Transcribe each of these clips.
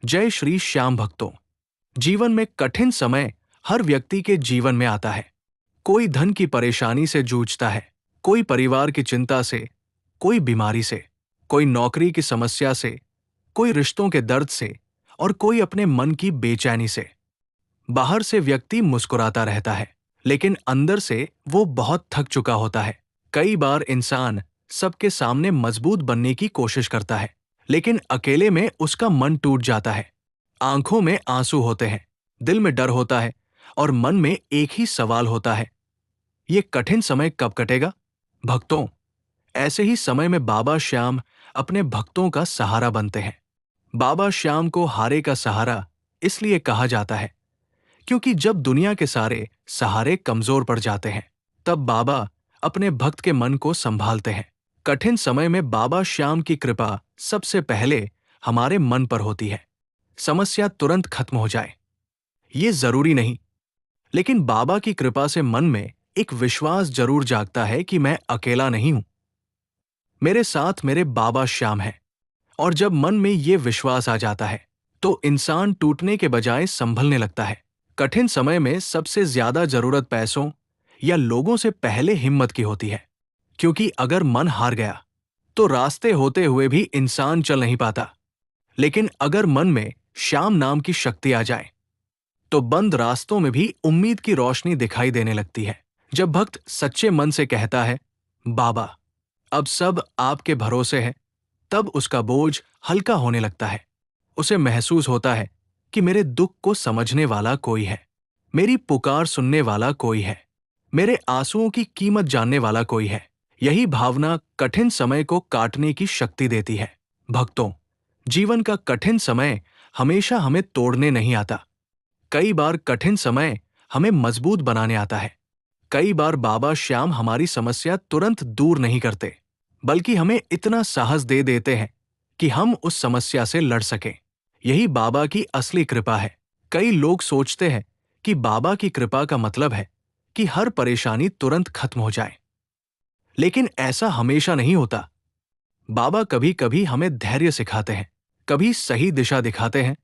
जय श्री श्याम भक्तों। जीवन में कठिन समय हर व्यक्ति के जीवन में आता है। कोई धन की परेशानी से जूझता है, कोई परिवार की चिंता से, कोई बीमारी से, कोई नौकरी की समस्या से, कोई रिश्तों के दर्द से और कोई अपने मन की बेचैनी से। बाहर से व्यक्ति मुस्कुराता रहता है, लेकिन अंदर से वो बहुत थक चुका होता है। कई बार इंसान सबके सामने मजबूत बनने की कोशिश करता है, लेकिन अकेले में उसका मन टूट जाता है। आंखों में आंसू होते हैं, दिल में डर होता है और मन में एक ही सवाल होता है, ये कठिन समय कब कटेगा? भक्तों, ऐसे ही समय में बाबा श्याम अपने भक्तों का सहारा बनते हैं। बाबा श्याम को हारे का सहारा इसलिए कहा जाता है क्योंकि जब दुनिया के सारे सहारे कमजोर पड़ जाते हैं, तब बाबा अपने भक्त के मन को संभालते हैं। कठिन समय में बाबा श्याम की कृपा सबसे पहले हमारे मन पर होती है। समस्या तुरंत खत्म हो जाए, ये जरूरी नहीं, लेकिन बाबा की कृपा से मन में एक विश्वास जरूर जागता है कि मैं अकेला नहीं हूं, मेरे साथ मेरे बाबा श्याम हैं। और जब मन में ये विश्वास आ जाता है, तो इंसान टूटने के बजाय संभलने लगता है। कठिन समय में सबसे ज्यादा जरूरत पैसों या लोगों से पहले हिम्मत की होती है, क्योंकि अगर मन हार गया तो रास्ते होते हुए भी इंसान चल नहीं पाता। लेकिन अगर मन में श्याम नाम की शक्ति आ जाए, तो बंद रास्तों में भी उम्मीद की रोशनी दिखाई देने लगती है। जब भक्त सच्चे मन से कहता है, बाबा अब सब आपके भरोसे है, तब उसका बोझ हल्का होने लगता है। उसे महसूस होता है कि मेरे दुख को समझने वाला कोई है, मेरी पुकार सुनने वाला कोई है, मेरे आंसुओं की कीमत जानने वाला कोई है। यही भावना कठिन समय को काटने की शक्ति देती है। भक्तों, जीवन का कठिन समय हमेशा हमें तोड़ने नहीं आता। कई बार कठिन समय हमें मजबूत बनाने आता है। कई बार बाबा श्याम हमारी समस्या तुरंत दूर नहीं करते, बल्कि हमें इतना साहस दे देते हैं कि हम उस समस्या से लड़ सकें। यही बाबा की असली कृपा है। कई लोग सोचते हैं कि बाबा की कृपा का मतलब है कि हर परेशानी तुरंत खत्म हो जाए, लेकिन ऐसा हमेशा नहीं होता। बाबा कभी कभी हमें धैर्य सिखाते हैं, कभी सही दिशा दिखाते हैं,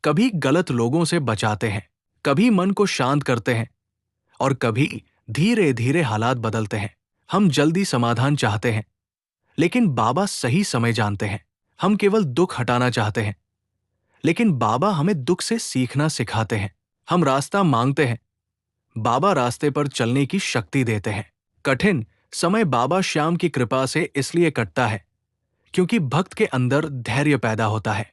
कभी गलत लोगों से बचाते हैं, कभी मन को शांत करते हैं और कभी धीरे धीरे हालात बदलते हैं। हम जल्दी समाधान चाहते हैं, लेकिन बाबा सही समय जानते हैं। हम केवल दुख हटाना चाहते हैं, लेकिन बाबा हमें दुख से सीखना सिखाते हैं। हम रास्ता मांगते हैं, बाबा रास्ते पर चलने की शक्ति देते हैं। कठिन समय बाबा श्याम की कृपा से इसलिए कटता है क्योंकि भक्त के अंदर धैर्य पैदा होता है।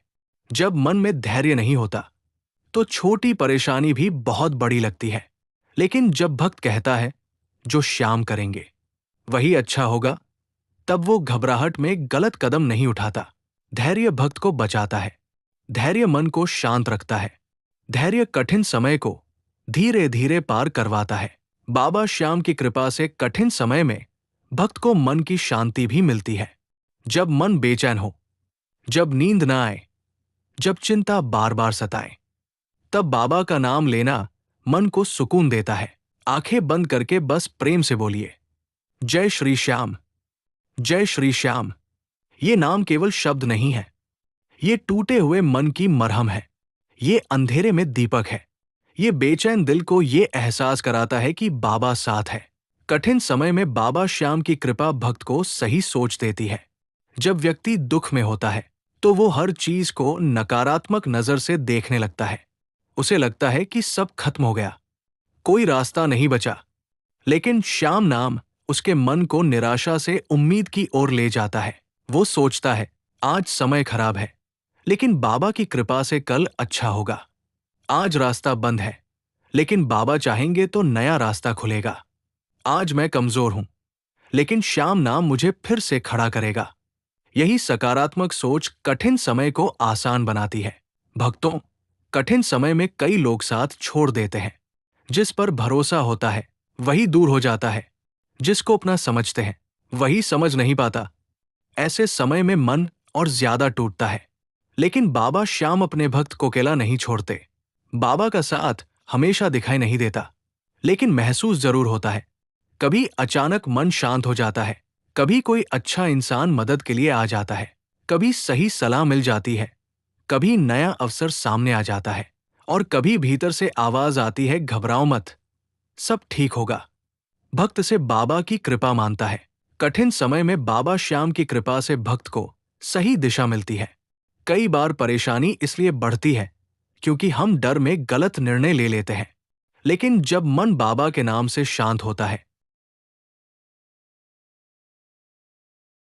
जब मन में धैर्य नहीं होता, तो छोटी परेशानी भी बहुत बड़ी लगती है। लेकिन जब भक्त कहता है, जो श्याम करेंगे वही अच्छा होगा, तब वो घबराहट में गलत कदम नहीं उठाता। धैर्य भक्त को बचाता है, धैर्य मन को शांत रखता है, धैर्य कठिन समय को धीरे धीरे पार करवाता है। बाबा श्याम की कृपा से कठिन समय में भक्त को मन की शांति भी मिलती है। जब मन बेचैन हो, जब नींद ना आए, जब चिंता बार बार सताए, तब बाबा का नाम लेना मन को सुकून देता है। आंखें बंद करके बस प्रेम से बोलिए, जय श्री श्याम, जय श्री श्याम। ये नाम केवल शब्द नहीं है, ये टूटे हुए मन की मरहम है, ये अंधेरे में दीपक है, ये बेचैन दिल को ये एहसास कराता है कि बाबा साथ है। कठिन समय में बाबा श्याम की कृपा भक्त को सही सोच देती है। जब व्यक्ति दुख में होता है, तो वो हर चीज को नकारात्मक नजर से देखने लगता है। उसे लगता है कि सब खत्म हो गया, कोई रास्ता नहीं बचा। लेकिन श्याम नाम उसके मन को निराशा से उम्मीद की ओर ले जाता है। वो सोचता है, आज समय खराब है, लेकिन बाबा की कृपा से कल अच्छा होगा। आज रास्ता बंद है, लेकिन बाबा चाहेंगे तो नया रास्ता खुलेगा। आज मैं कमजोर हूं, लेकिन श्याम नाम मुझे फिर से खड़ा करेगा। यही सकारात्मक सोच कठिन समय को आसान बनाती है। भक्तों, कठिन समय में कई लोग साथ छोड़ देते हैं। जिस पर भरोसा होता है वही दूर हो जाता है, जिसको अपना समझते हैं वही समझ नहीं पाता। ऐसे समय में मन और ज्यादा टूटता है। लेकिन बाबा श्याम अपने भक्त को अकेला नहीं छोड़ते। बाबा का साथ हमेशा दिखाई नहीं देता, लेकिन महसूस जरूर होता है। कभी अचानक मन शांत हो जाता है, कभी कोई अच्छा इंसान मदद के लिए आ जाता है, कभी सही सलाह मिल जाती है, कभी नया अवसर सामने आ जाता है और कभी भीतर से आवाज आती है, घबराओ मत, सब ठीक होगा। भक्त से बाबा की कृपा मानता है। कठिन समय में बाबा श्याम की कृपा से भक्त को सही दिशा मिलती है। कई बार परेशानी इसलिए बढ़ती है क्योंकि हम डर में गलत निर्णय ले लेते हैं, लेकिन जब मन बाबा के नाम से शांत होता है